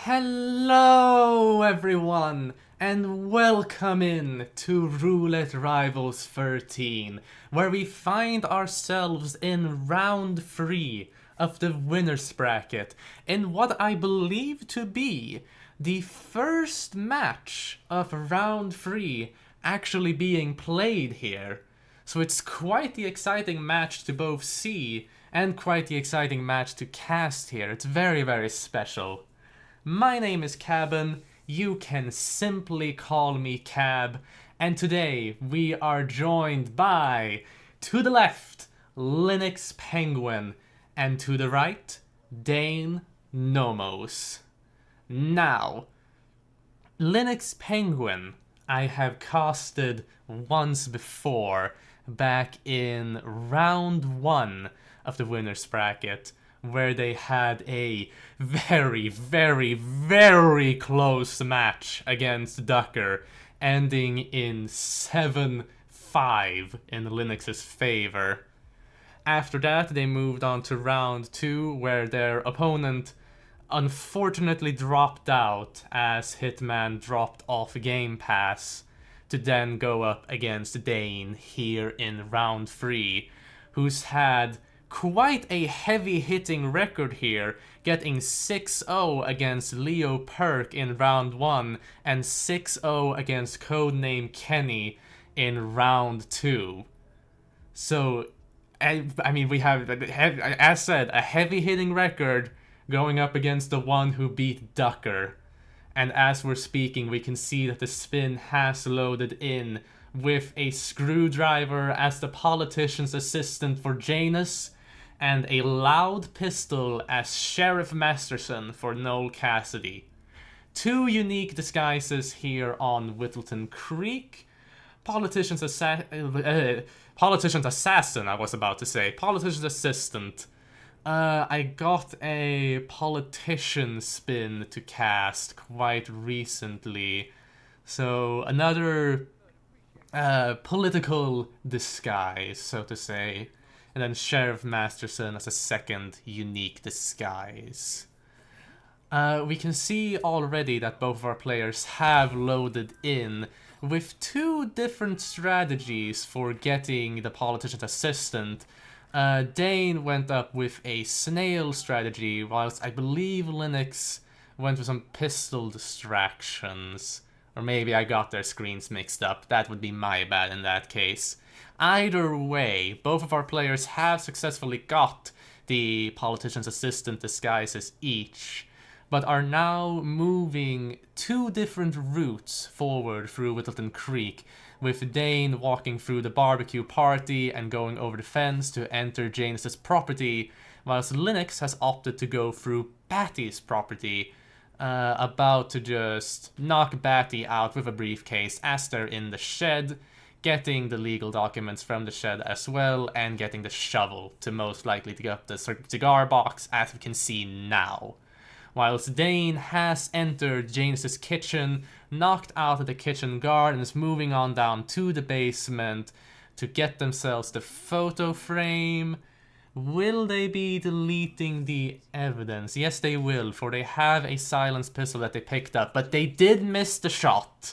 Hello everyone, and welcome in to Roulette Rivals 13, where we find ourselves in round 3 of the winner's bracket, in what I believe to be the first match of round 3 actually being played here. So it's quite the exciting match to both see, and quite the exciting match to cast here. It's very, very special. My name is Cabin, you can simply call me Cab, and today we are joined by, to the left, Linux Penguin, and to the right, Dein Nomos. Now, Linux Penguin I have casted once before, back in round 1 of the winner's bracket, where they had a very, very, very close match against Ducker, ending in 7-5 in Linux's favor. After that, they moved on to round 2, where their opponent unfortunately dropped out as Hitman dropped off Game Pass, to then go up against Dane here in round 3, who's had quite a heavy-hitting record here, getting 6-0 against Leo Perk in round 1 and 6-0 against Codename Kenny in round 2. So, I mean, we have, as said, a heavy-hitting record going up against the one who beat Ducker. And as we're speaking, we can see that the spin has loaded in with a screwdriver as the politician's assistant for Janus, and a loud pistol as Sheriff Masterson for Noel Cassidy. Two unique disguises here on Whittleton Creek. Politician's assassin, I was about to say. Politician's assistant. I got a politician spin to cast quite recently. So, another political disguise, so to say. And then Sheriff Masterson as a second unique disguise. We can see already that both of our players have loaded in with two different strategies for getting the politician's assistant. Dane went up with a snail strategy, whilst I believe Linux went with some pistol distractions. Or maybe I got their screens mixed up. That would be my bad in that case. Either way, both of our players have successfully got the politician's assistant disguises each, but are now moving two different routes forward through Whittleton Creek, with Dane walking through the barbecue party and going over the fence to enter Janus's property, whilst Linux has opted to go through Batty's property, about to just knock Batty out with a briefcase as they're in the shed, getting the legal documents from the shed as well, and getting the shovel to most likely dig up the cigar box, as we can see now. Whilst Dane has entered Janus's kitchen, knocked out the kitchen guard, and is moving on down to the basement to get themselves the photo frame. Will they be deleting the evidence? Yes, they will, for they have a silenced pistol that they picked up, but they did miss the shot.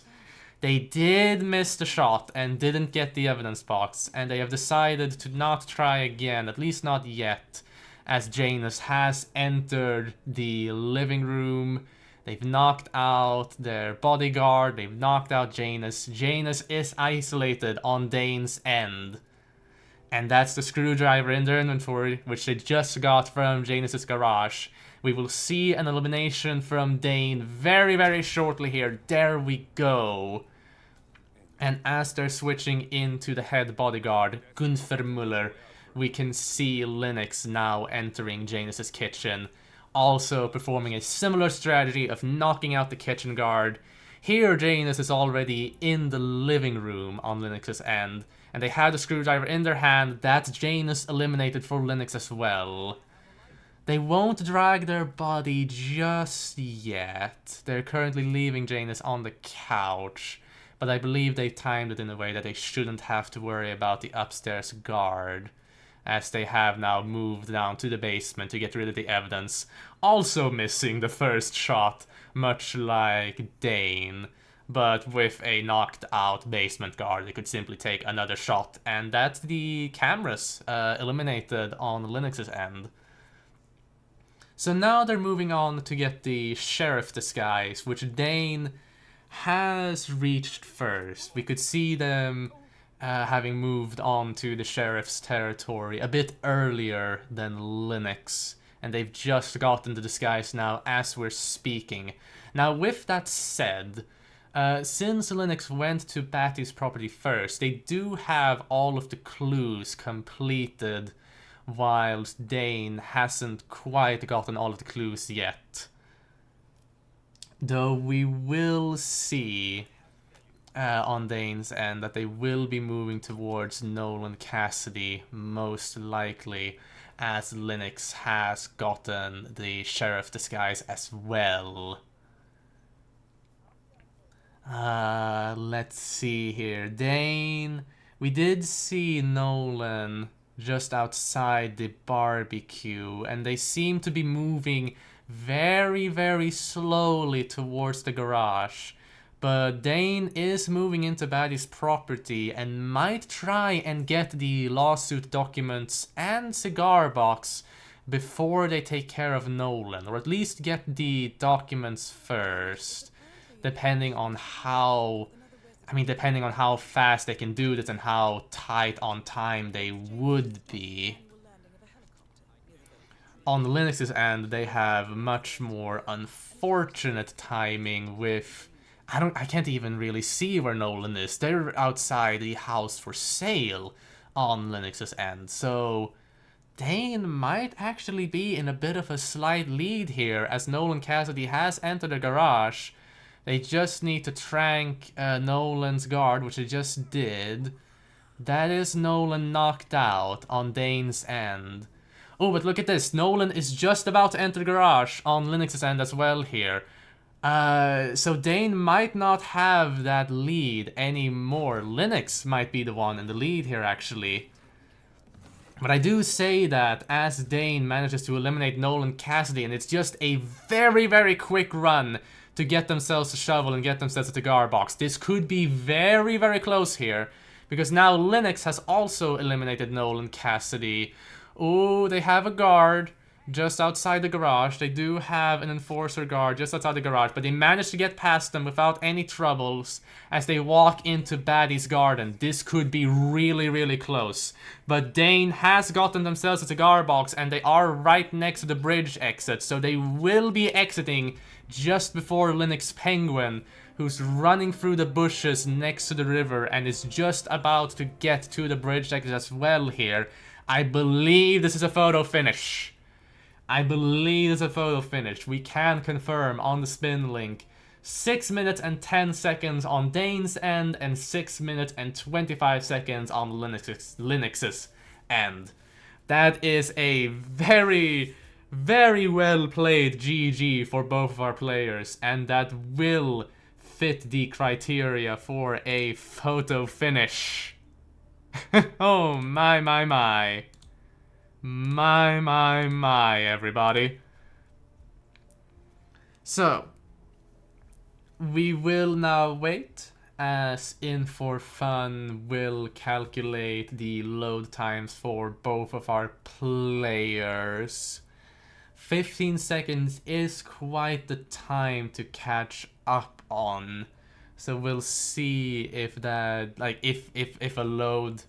They did miss the shot and didn't get the evidence box, and they have decided to not try again, at least not yet, as Janus has entered the living room. They've knocked out their bodyguard, they've knocked out Janus. Janus is isolated on Dane's end. And that's the screwdriver in their inventory, which they just got from Janus's garage. We will see an elimination from Dane very, very shortly here. There we go. And as they're switching into the head bodyguard, Gunther Muller, we can see Linux now entering Janus's kitchen, also performing a similar strategy of knocking out the kitchen guard. Here, Janus is already in the living room on Linux's end, and they have the screwdriver in their hand. That's Janus eliminated for Linux as well. They won't drag their body just yet. They're currently leaving Janus on the couch, but I believe they timed it in a way that they shouldn't have to worry about the upstairs guard. as they have now moved down to the basement to get rid of the evidence. Also missing the first shot, much like Dane. But with a knocked out basement guard, they could simply take another shot, and that's the cameras eliminated on Linux's end. So now they're moving on to get the sheriff disguise, which Dane has reached first. We could see them having moved on to the sheriff's territory a bit earlier than Linux, and they've just gotten the disguise now as we're speaking. Now, with that said, since Linux went to Batty's property first, they do have all of the clues completed, whilst Dane hasn't quite gotten all of the clues yet. Though we will see on Dane's end that they will be moving towards Nolan Cassidy, most likely, as Linux has gotten the sheriff disguise as well. Let's see here. Dane, we did see Nolan just outside the barbecue, and they seem to be moving very, very slowly towards the garage. But Dane is moving into Batty's property and might try and get the lawsuit documents and cigar box before they take care of Nolan, or at least get the documents first, depending on how fast they can do this and how tight on time they would be. On Linux's end, they have much more unfortunate timing with... I can't even really see where Nolan is. They're outside the house for sale on Linux's end. So Dane might actually be in a bit of a slight lead here, as Nolan Cassidy has entered the garage. They just need to trank Nolan's guard, which they just did. That is Nolan knocked out on Dane's end. Oh, but look at this. Nolan is just about to enter the garage on Linux's end as well here. So Dane might not have that lead anymore. Linux might be the one in the lead here, actually. But I do say that as Dane manages to eliminate Nolan Cassidy, and it's just a very, very quick run to get themselves a shovel and get themselves a cigar box. This could be very, very close here, because now Linux has also eliminated Nolan Cassidy. Oh, they have a guard just outside the garage. They do have an enforcer guard just outside the garage, but they managed to get past them without any troubles as they walk into Batty's garden. This could be really, really close. But Dane has gotten themselves a cigar box, and they are right next to the bridge exit, so they will be exiting just before Linux Penguin, who's running through the bushes next to the river and is just about to get to the bridge exit as well here. I believe this is a photo finish. We can confirm on the spin link. 6 minutes and 10 seconds on Dane's end and 6 minutes and 25 seconds on Linux's end. That is a very, very well played GG for both of our players, and that will fit the criteria for a photo finish. Oh my, my, my. My, everybody. So, we will now wait, as In4Fun will calculate the load times for both of our players. 15 seconds is quite the time to catch up on. So we'll see if that, like, if a load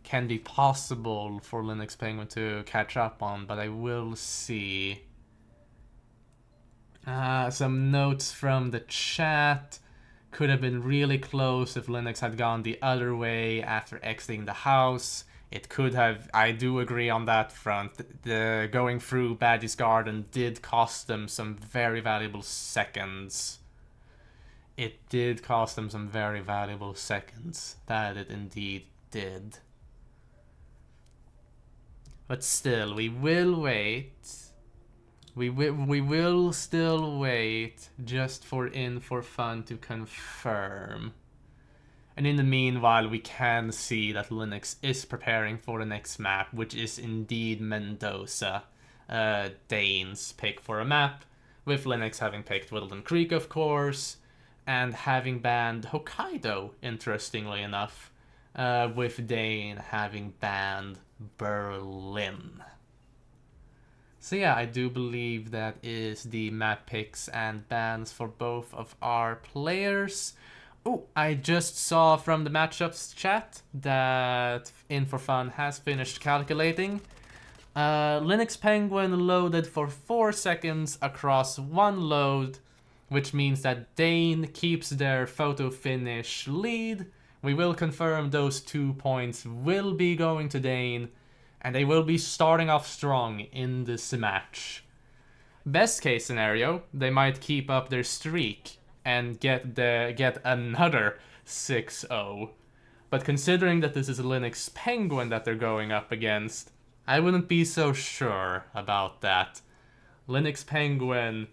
can be possible for Linux Penguin to catch up on, but I will see. Some notes from the chat. Could have been really close if Linux had gone the other way after exiting the house. It could have. I do agree on that front. The going through Batty's garden did cost them some very valuable seconds. It did cost them some very valuable seconds. That it indeed did. But still, we will wait. We will still wait just for In4Fun to confirm. And in the meanwhile, we can see that Linux is preparing for the next map, which is indeed Mendoza, Dane's pick for a map, with Linux having picked Woodland Creek, of course, and having banned Hokkaido, interestingly enough, with Dane having banned Berlin. So yeah, I do believe that is the map picks and bans for both of our players. Oh, I just saw from the matchups chat that In4Fun has finished calculating. Linux Penguin loaded for 4 seconds across one load, which means that Dane keeps their photo finish lead. We will confirm those 2 points will be going to Dane, and they will be starting off strong in this match. Best case scenario, they might keep up their streak and get another 6-0. But considering that this is a Linux Penguin that they're going up against, I wouldn't be so sure about that. Linux Penguin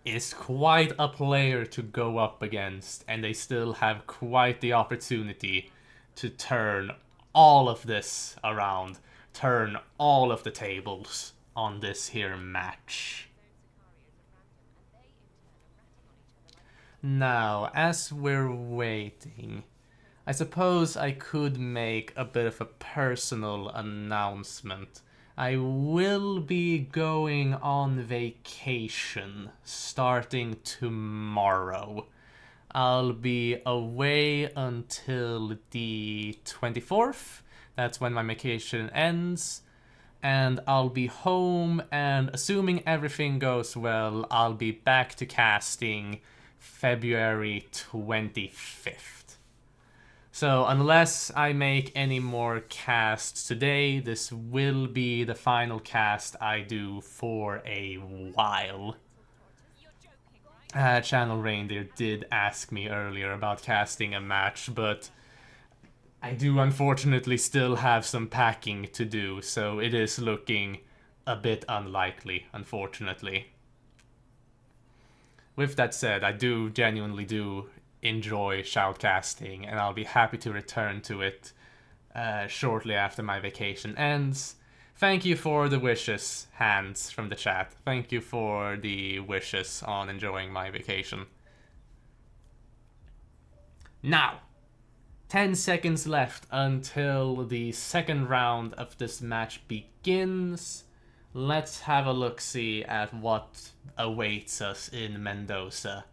is quite a player to go up against, and they still have quite the opportunity to turn all of this around, turn all of the tables on this here match. Now, as we're waiting, I suppose I could make a bit of a personal announcement. I will be going on vacation starting tomorrow. I'll be away until the 24th. That's when my vacation ends. And I'll be home, and assuming everything goes well, I'll be back to casting February 25th. So unless I make any more casts today, this will be the final cast I do for a while. Channel Reindeer did ask me earlier about casting a match, but I do unfortunately still have some packing to do, so it is looking a bit unlikely, unfortunately. With that said, I genuinely do enjoy shoutcasting, and I'll be happy to return to it shortly after my vacation ends. Thank you for the wishes, Hands, from the chat. Thank you for the wishes on enjoying my vacation. Now, 10 seconds left until the second round of this match begins. Let's have a look-see at what awaits us in Mendoza.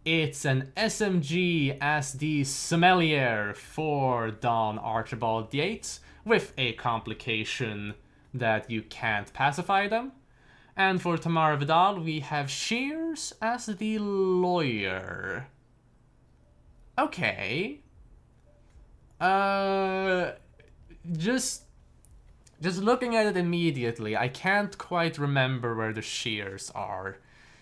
It's an SMG as the sommelier for Don Archibald Yates, with a complication that you can't pacify them. And for Tamara Vidal, we have Shears as the lawyer. Okay. Just looking at it immediately, I can't quite remember where the shears are.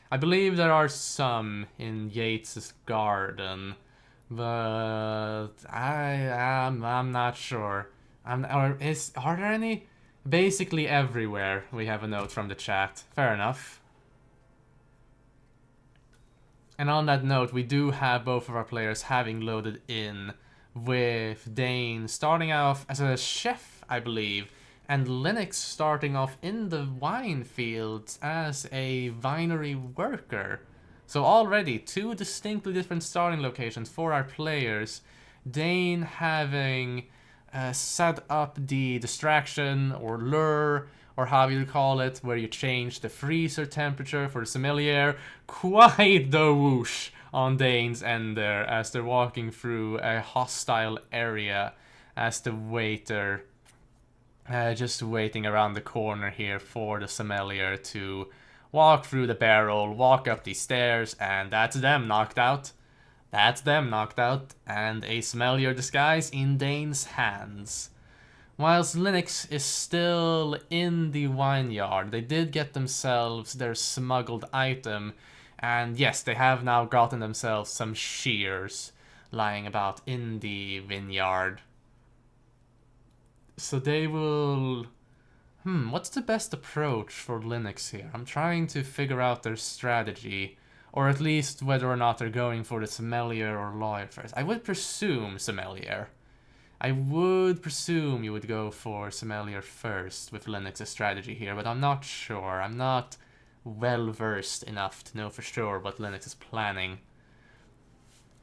I believe there are some in Yates's garden, but I'm not sure. Are there any? Basically everywhere. We have a note from the chat. Fair enough. And on that note, we do have both of our players having loaded in, with Dane starting off as a chef, I believe, and Linux starting off in the wine fields as a winery worker. So already 2 distinctly different starting locations for our players. Dane having set up the distraction or lure, or however you call it, where you change the freezer temperature for the sommelier. Quite the whoosh on Dane's end there as they're walking through a hostile area as the waiter just waiting around the corner here for the sommelier to walk through the barrel, walk up the stairs, and that's them knocked out. That's them knocked out, and a sommelier disguise in Dane's hands. Whilst Linux is still in the vineyard, they did get themselves their smuggled item, and yes, they have now gotten themselves some shears lying about in the vineyard. So they will... what's the best approach for Linux here? I'm trying to figure out their strategy. Or at least whether or not they're going for the sommelier or lawyer first. I would presume sommelier. I would presume you would go for sommelier first with Linux's strategy here, but I'm not sure. I'm not well versed enough to know for sure what Linux is planning.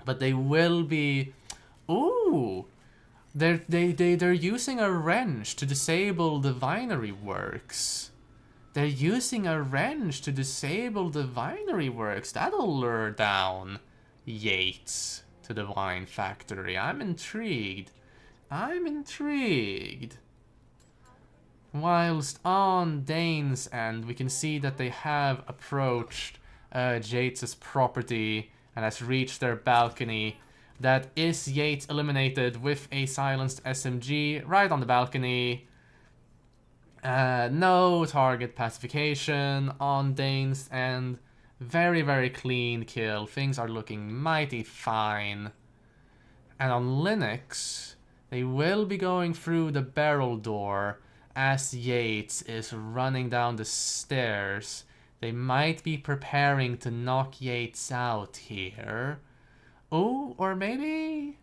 But they will be... Ooh! They're using a wrench to disable the winery works. They're using a wrench to disable the winery works. That'll lure down Yates to the wine factory. I'm intrigued. I'm intrigued. Whilst on Dane's end, we can see that they have approached Yates' property and has reached their balcony. That is Yates eliminated with a silenced SMG right on the balcony. No target pacification on Dane's end. Very, very clean kill. Things are looking mighty fine. And on Linux, they will be going through the barrel door as Yates is running down the stairs. They might be preparing to knock Yates out here. Oh, or maybe...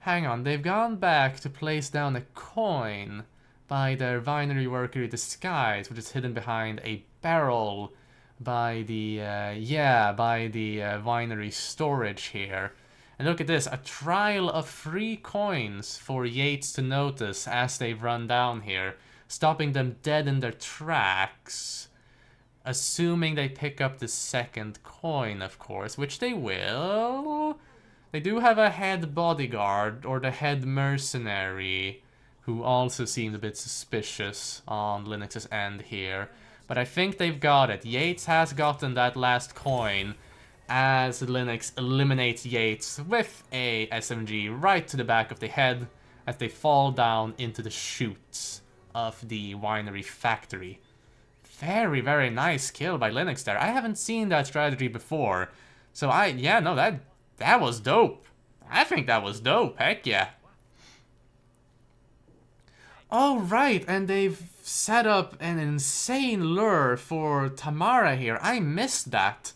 Hang on, they've gone back to place down a coin by their winery worker disguise, which is hidden behind a barrel by the, winery storage here. And look at this, a trial of 3 coins for Yates to notice as they run down here, stopping them dead in their tracks. Assuming they pick up the second coin, of course, which they will. They do have a head bodyguard, or the head mercenary, who also seemed a bit suspicious on Linux's end here. But I think they've got it. Yates has gotten that last coin, as Linux eliminates Yates with a SMG right to the back of the head as they fall down into the chutes of the winery factory. Very, very nice kill by Linux there. I haven't seen that strategy before. So that was dope. I think that was dope, heck yeah. Oh, right, and they've set up an insane lure for Tamara here. I missed that.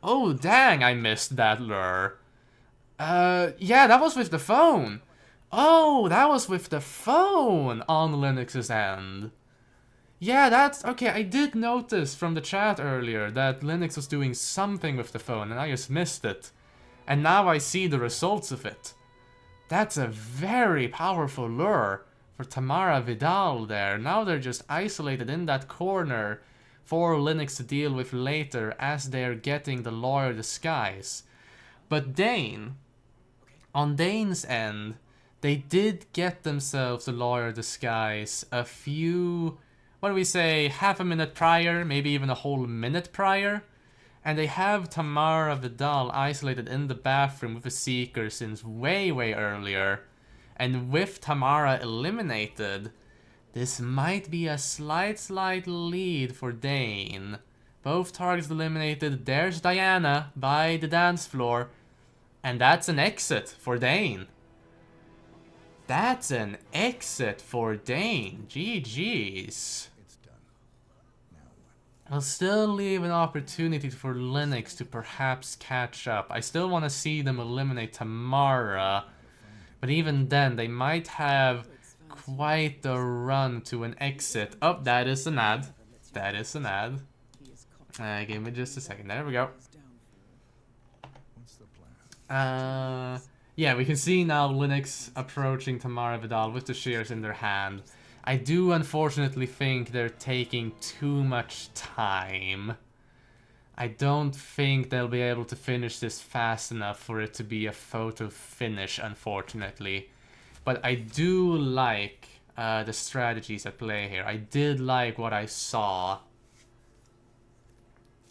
Oh, dang, I missed that lure. Yeah, that was with the phone. Oh, that was with the phone on Linux's end. Yeah, that's... Okay, I did notice from the chat earlier that Linux was doing something with the phone, and I just missed it. And now I see the results of it. That's a very powerful lure for Tamara Vidal there. Now they're just isolated in that corner for Linux to deal with later as they're getting the lawyer disguise. But Dane, on Dane's end, they did get themselves the lawyer disguise a few, what do we say, half a minute prior, maybe even a whole minute prior. And they have Tamara Vidal isolated in the bathroom with a Seeker since way, way earlier. And with Tamara eliminated, this might be a slight lead for Dane. Both targets eliminated. There's Diana by the dance floor. And that's an exit for Dane. That's an exit for Dane. GG's. I'll still leave an opportunity for Linux to perhaps catch up. I still want to see them eliminate Tamara. But even then, they might have quite the run to an exit. Oh, that is an ad. That is an ad. Give me just a second. There we go. Yeah, we can see now Linux approaching Tamara Vidal with the shears in their hand. I do unfortunately think they're taking too much time. I don't think they'll be able to finish this fast enough for it to be a photo finish, unfortunately. But I do like the strategies at play here. I did like what I saw.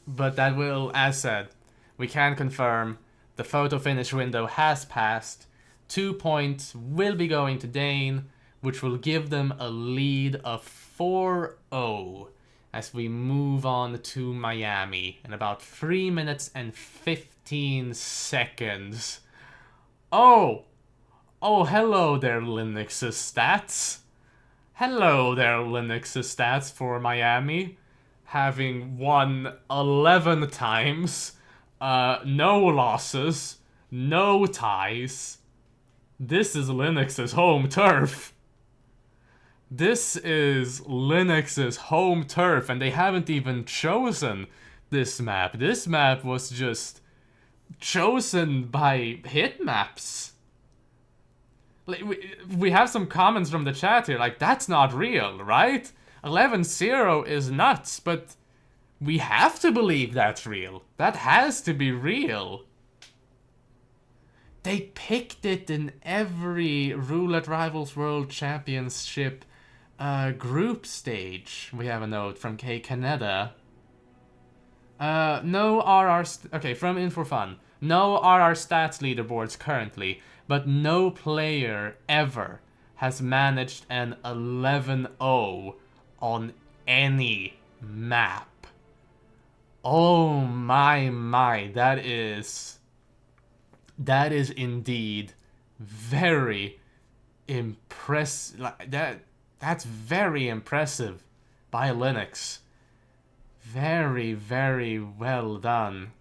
But that will, as said, we can confirm the photo finish window has passed. 2 points will be going to Dane, which will give them a lead of 4-0 as we move on to Miami in about 3 minutes and 15 seconds. Oh, hello there, Linux's stats. Hello there, Linux's stats for Miami, having won 11 times No losses, no ties. This is Linux's home turf. This is Linux's home turf, and they haven't even chosen this map. This map was just chosen by hit maps. Like, we have some comments from the chat here, like, that's not real, right? 11-0 is nuts, but we have to believe that's real. That has to be real. They picked it in every Roulette Rivals World Championship group stage. We have a note from K. Canada. No RR... Okay, from In4Fun. No RR stats leaderboards currently, but no player ever has managed an 11-0 on any map. Oh my, that is indeed very impressive. Like, that's very impressive by Linux. Very, very well done.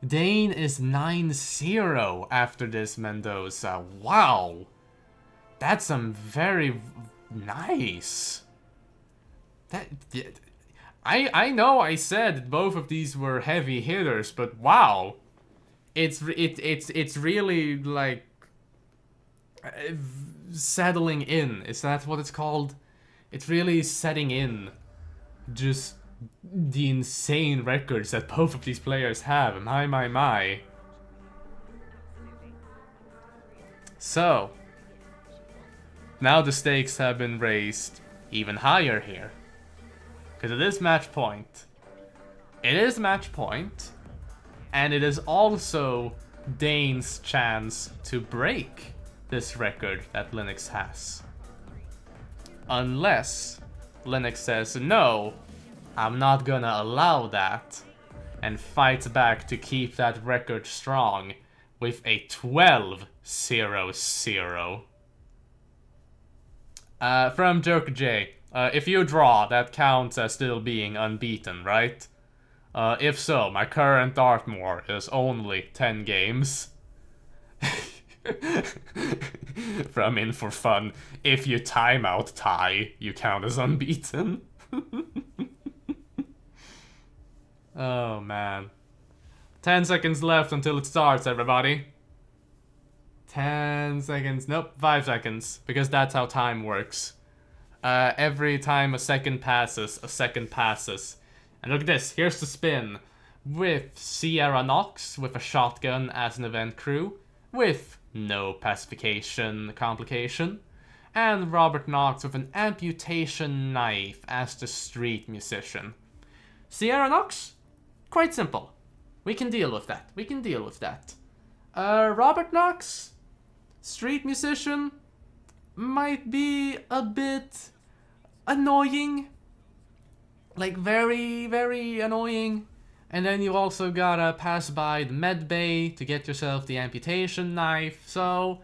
Dane is 9-0 after this Mendoza. Wow. That's some very nice. I know I said both of these were heavy hitters, but wow. It's really like settling in. Is that what it's called? It's really setting in. Just the insane records that both of these players have. My. So, now the stakes have been raised even higher here. Because it is match point. It is match point. And it is also Dane's chance to break this record that Linux has. Unless Linux says, no, I'm not gonna allow that, and fights back to keep that record strong with a 12-0-0. From Joker J, if you draw, that counts as still being unbeaten, right? If so, my current Dartmoor is only 10 games. From In4Fun, if you timeout tie, you count as unbeaten. Oh man. 10 seconds left until it starts, everybody. 10 seconds, nope, 5 seconds, because that's how time works. Every time a second passes, a second passes. And look at this, here's the spin. With Sierra Knox with a shotgun as an event crew, with no pacification complication, and Robert Knox with an amputation knife as the street musician. Sierra Knox? Quite simple. We can deal with that. Robert Knox? Street musician? Might be a bit annoying. Like, very, very annoying. And then you also gotta pass by the med bay to get yourself the amputation knife. So,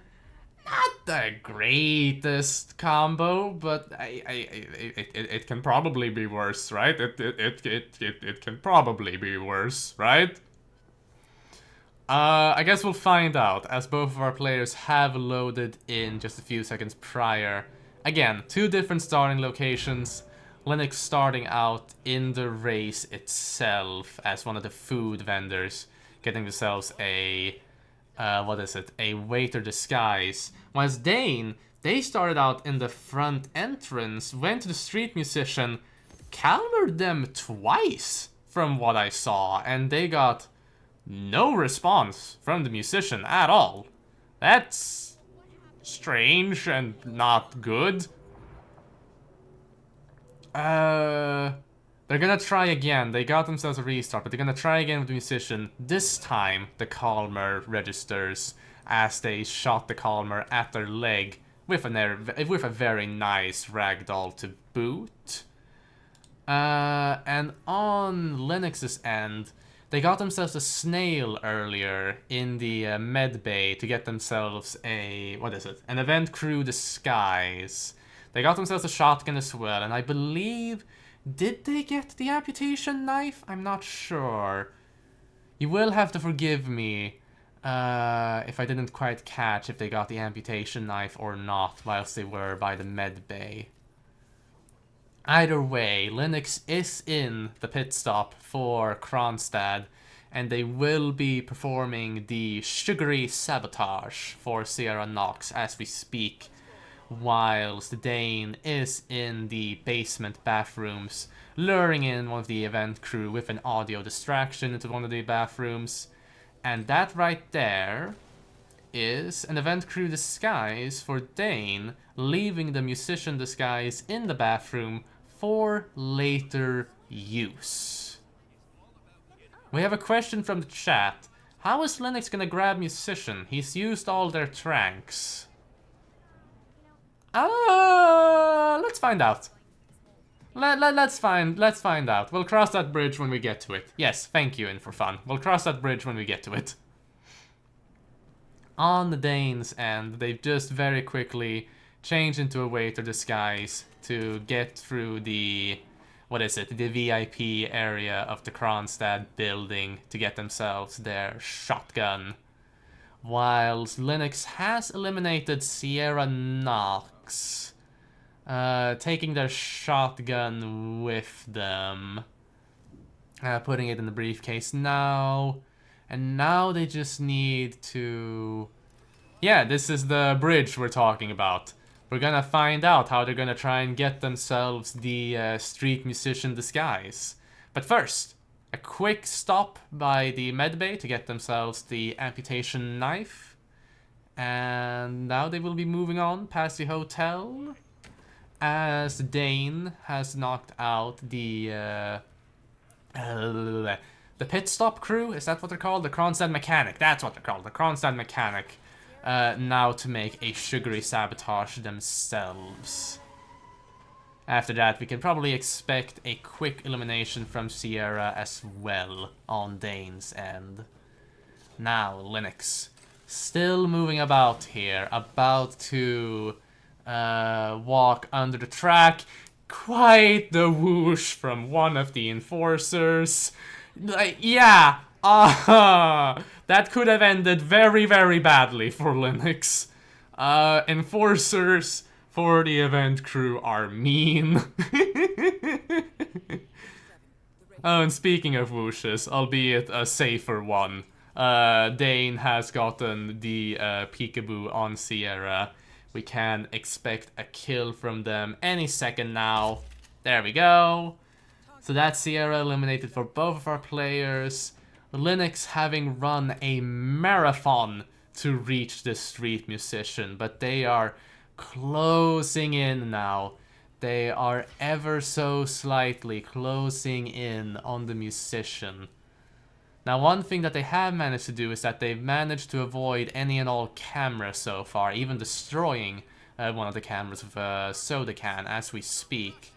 not the greatest combo, but it can probably be worse, right? It can probably be worse, right? I guess we'll find out, as both of our players have loaded in just a few seconds prior. Again, two different starting locations. Linux starting out in the race itself as one of the food vendors, getting themselves a, a waiter disguise. Whereas Dane, they started out in the front entrance, went to the street musician, calmered them twice from what I saw, and they got no response from the musician at all. That's strange and not good. They're gonna try again. They got themselves a restart, but they're gonna try again with the musician. This time, the calmer registers as they shot the calmer at their leg with a very nice ragdoll to boot. And on Linux's end, they got themselves a snail earlier in the med bay to get themselves a, an event crew disguise. They got themselves a shotgun as well, and I believe Did they get the amputation knife? I'm not sure. You will have to forgive me if I didn't quite catch if they got the amputation knife or not whilst they were by the med bay. Either way, Linux is in the pit stop for Kronstadt, and they will be performing the sugary sabotage for Sierra Nox as we speak, whilst Dane is in the basement bathrooms, luring in one of the event crew with an audio distraction into one of the bathrooms. And that right there is an event crew disguise for Dane, leaving the musician disguise in the bathroom for later use. We have a question from the chat. How is Linux gonna grab musician? He's used all their tranks. Let's find out. Let's find out. We'll cross that bridge when we get to it. Yes, thank you, InForFun. We'll cross that bridge when we get to it. On the Danes' end, they've just very quickly changed into a waiter disguise to get through the, what is it, the VIP area of the Kronstadt building to get themselves their shotgun. Whilst Linux has eliminated Sierra Nox, taking their shotgun with them, putting it in the briefcase now, and now they just need to... Yeah, this is the bridge we're talking about. We're gonna find out how they're gonna try and get themselves the street musician disguise. But first, a quick stop by the medbay to get themselves the amputation knife. And now they will be moving on past the hotel, as Dane has knocked out the pit stop crew. Is that what they're called? The Kronstadt mechanic. That's what they're called. The Kronstadt mechanic. Now to make a sugary sabotage themselves. After that, we can probably expect a quick elimination from Sierra as well on Dane's end. Now, Linux. Still moving about here. About to walk under the track. Quite the whoosh from one of the enforcers. Yeah, that could have ended very, very badly for Linux. Enforcers for the event crew are mean. Oh, and speaking of whooshes, albeit a safer one, Dane has gotten the peekaboo on Sierra. We can expect a kill from them any second now. There we go. So that's Sierra eliminated for both of our players. Linux having run a marathon to reach the street musician, but they are closing in now. They are ever so slightly closing in on the musician. Now, one thing that they have managed to do is that they've managed to avoid any and all cameras so far, even destroying one of the cameras with a soda can as we speak.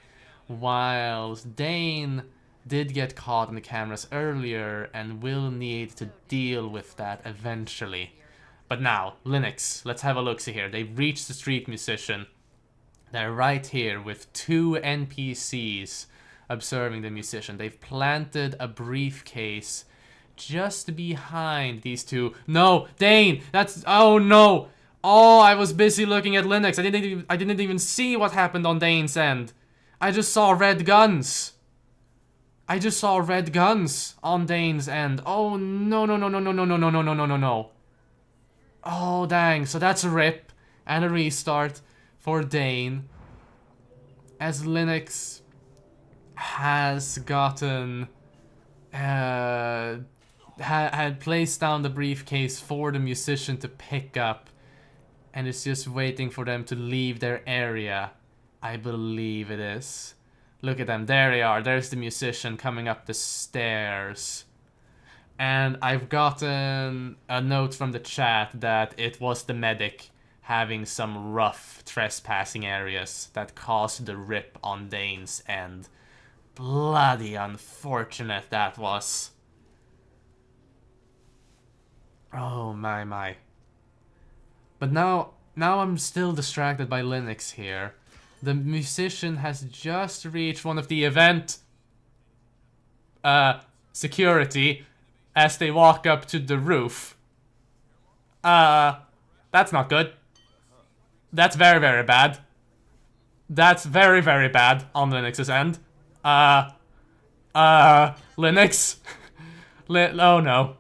Whilst Dane did get caught on the cameras earlier and will need to deal with that eventually. But now, Linux, let's have a look-see here. They've reached the street musician. They're right here with two NPCs observing the musician. They've planted a briefcase just behind these two. No, Dane, that's... Oh, no. Oh, I was busy looking at Linux. I didn't even see what happened on Dane's end. I just saw red guns. I just saw red guns on Dane's end. Oh, no, no, no, no, no, no, no, no, no, no, no, no, no. Oh, dang. So that's a rip and a restart for Dane, as Linux has gotten... had placed down the briefcase for the musician to pick up, and is just waiting for them to leave their area. I believe it is. Look at them. There they are. There's the musician coming up the stairs. And I've gotten a note from the chat that it was the medic having some rough trespassing areas that caused the rip on Dane's end. Bloody unfortunate that was. Oh my. But now I'm still distracted by Linux here. The musician has just reached one of the event security as they walk up to the roof. That's not good. That's very, very bad. That's very, very bad on Linux's end. Linux. Oh no.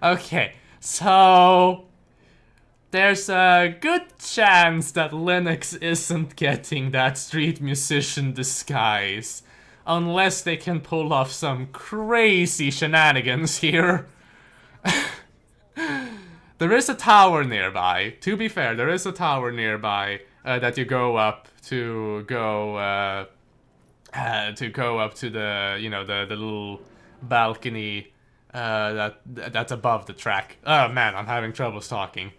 Okay, so there's a good chance that Linux isn't getting that street musician disguise. Unless they can pull off some crazy shenanigans here. There is a tower nearby. To be fair, there is a tower nearby that you go up to go up to the the little balcony that's above the track. Oh man, I'm having trouble talking.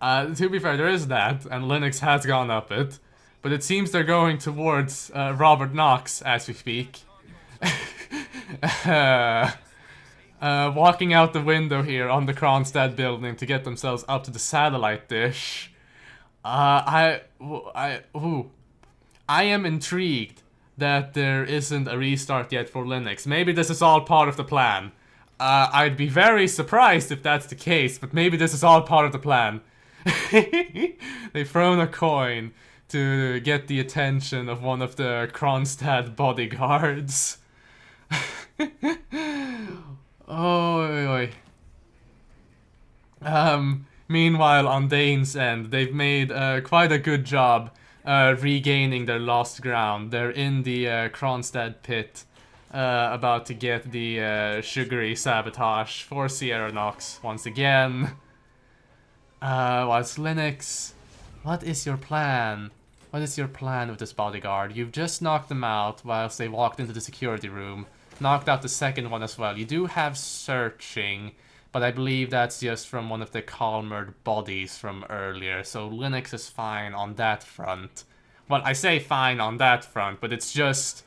To be fair, there is that, and Linux has gone up it, but it seems they're going towards Robert Knox as we speak. Walking out the window here on the Kronstadt building to get themselves up to the satellite dish. I am intrigued that there isn't a restart yet for Linux. Maybe this is all part of the plan. I'd be very surprised if that's the case, but maybe this is all part of the plan. They've thrown a coin to get the attention of one of the Kronstadt bodyguards. Oh. Meanwhile, on Dane's end, they've made quite a good job regaining their lost ground. They're in the Kronstadt pit, about to get the sugary sabotage for Sierra Nox once again. Whilst Linux, what is your plan? What is your plan with this bodyguard? You've just knocked them out whilst they walked into the security room. Knocked out the second one as well. You do have searching, but I believe that's just from one of the calmer bodies from earlier. So Linux is fine on that front. Well, I say fine on that front, but it's just,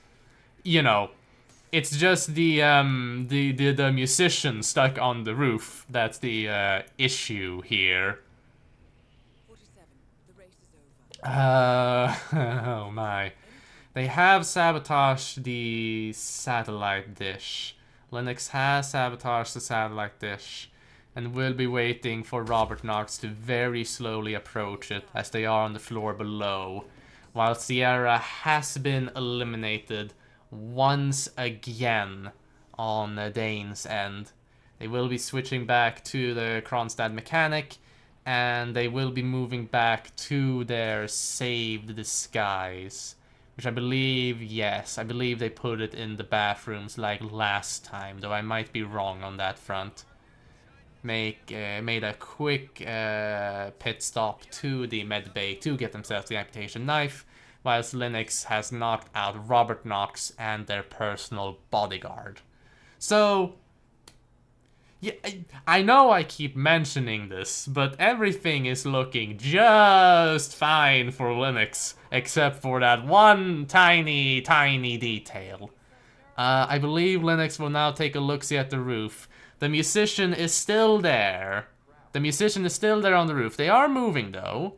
it's just the musician stuck on the roof that's the issue here. Oh my. They have sabotaged the satellite dish. Linux has sabotaged the satellite dish and will be waiting for Robert Knox to very slowly approach it as they are on the floor below, while Sierra has been eliminated once again on Dane's end. They will be switching back to the Kronstadt mechanic, and they will be moving back to their saved disguise. Which I believe, yes, I believe they put it in the bathrooms like last time, though I might be wrong on that front. Made a quick pit stop to the med bay to get themselves the amputation knife, whilst Linux has knocked out Robert Knox and their personal bodyguard. So, yeah, I know I keep mentioning this, but everything is looking just fine for Linux, except for that one tiny detail. I believe Linux will now take a look-see at the roof. The musician is still there. The musician is still there on the roof. They are moving, though.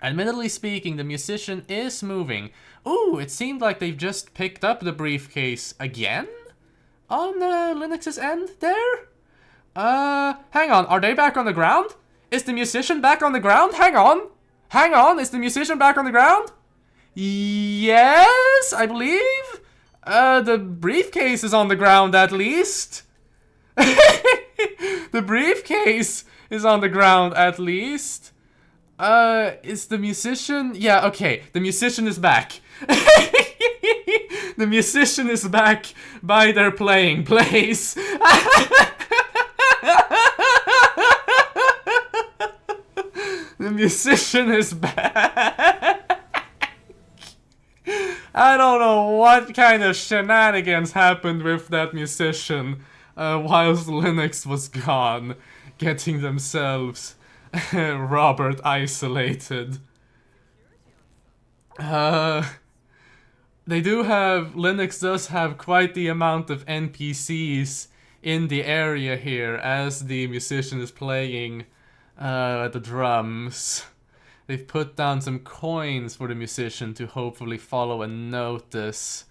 Admittedly speaking, the musician is moving. Ooh, it seemed like they've just picked up the briefcase again? On Linux's end there? Hang on, are they back on the ground? Is the musician back on the ground? Hang on, is the musician back on the ground? Yes, I believe. The briefcase is on the ground at least. The briefcase is on the ground at least. Is the musician? Yeah, okay, the musician is back. The musician is back by their playing place. The musician is back. I don't know what kind of shenanigans happened with that musician whilst Linux was gone, getting themselves Robert isolated. Linux does have quite the amount of NPCs in the area here as the musician is playing the drums. They've put down some coins for the musician to hopefully follow and notice.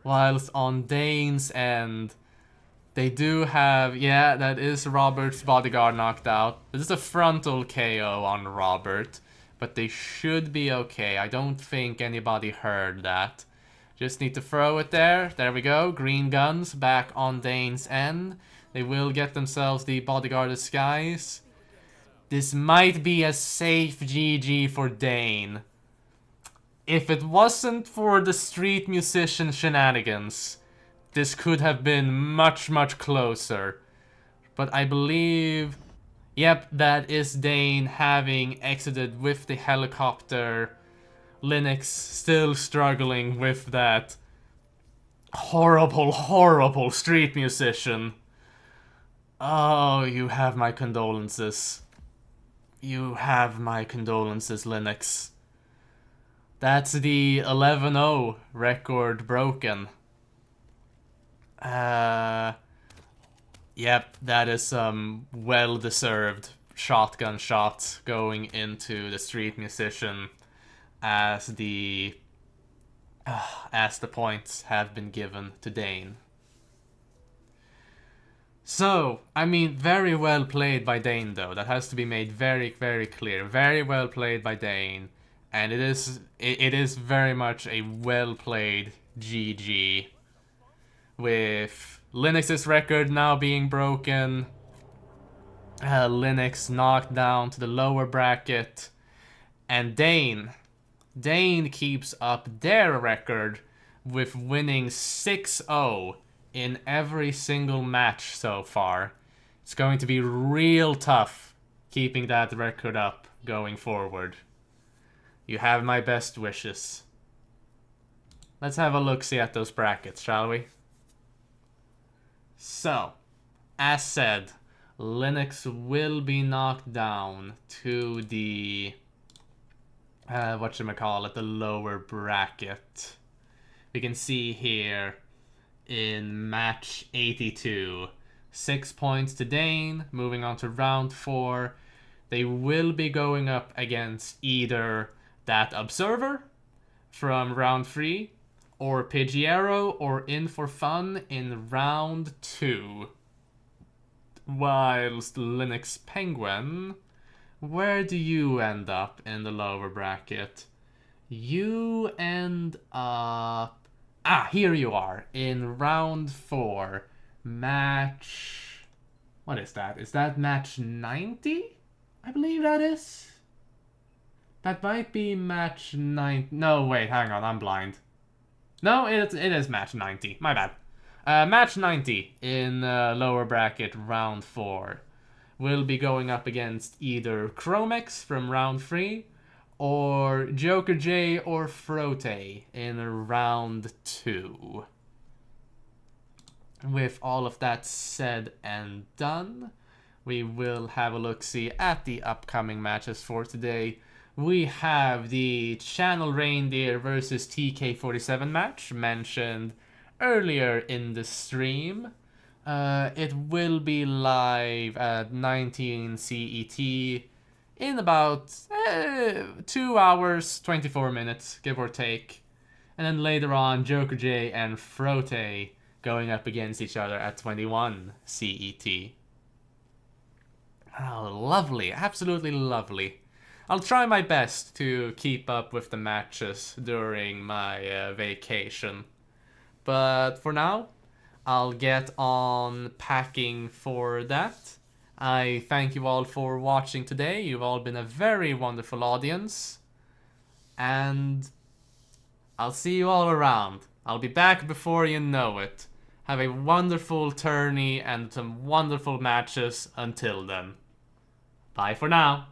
Whilst on Dane's end, they do have, yeah, that is Robert's bodyguard knocked out. This is a frontal KO on Robert, but they should be okay. I don't think anybody heard that. Just need to throw it there. There we go. Green guns back on Dane's end. They will get themselves the bodyguard disguise. This might be a safe GG for Dane. If it wasn't for the street musician shenanigans, this could have been much, much closer. But I believe, yep, that is Dane having exited with the helicopter. Linux still struggling with that horrible, horrible street musician. Oh, you have my condolences. You have my condolences, Linux. That's the 11-0 record broken. Yep, that is some well-deserved shotgun shots going into the street musician as the points have been given to Dane. So, I mean, very well played by Dane, though. That has to be made very, very clear. Very well played by Dane. And it is very much a well-played GG. With Linux's record now being broken. Linux knocked down to the lower bracket. And Dane keeps up their record with winning 6-0 in every single match so far. It's going to be real tough keeping that record up going forward. You have my best wishes. Let's have a look-see at those brackets, shall we? So, as said, Linux will be knocked down to the the lower bracket. We can see here in match 82, 6 points to Dane, moving on to round 4. They will be going up against either that Observer from round 3, or Pidgearrow, or In For Fun in round 2. Whilst Linux Penguin, where do you end up in the lower bracket? You end up... here you are, in round 4. Match... What is that? Is that match 90? I believe that is. That might be match 9... No, wait, hang on, I'm blind. No, it is match 90. My bad. Match 90 in lower bracket, round 4. Will be going up against either Chromex from round 3 or Joker J or Frote in round 2. With all of that said and done, we will have a look-see at the upcoming matches for today. We have the Channel Reindeer versus TK47 match mentioned earlier in the stream. It will be live at 19 CET in about 2 hours, 24 minutes, give or take. And then later on, Joker J and Frote going up against each other at 21 CET. Oh, lovely. Absolutely lovely. I'll try my best to keep up with the matches during my vacation. But for now, I'll get on packing for that. I thank you all for watching today. You've all been a very wonderful audience. And I'll see you all around. I'll be back before you know it. Have a wonderful tourney and some wonderful matches until then. Bye for now.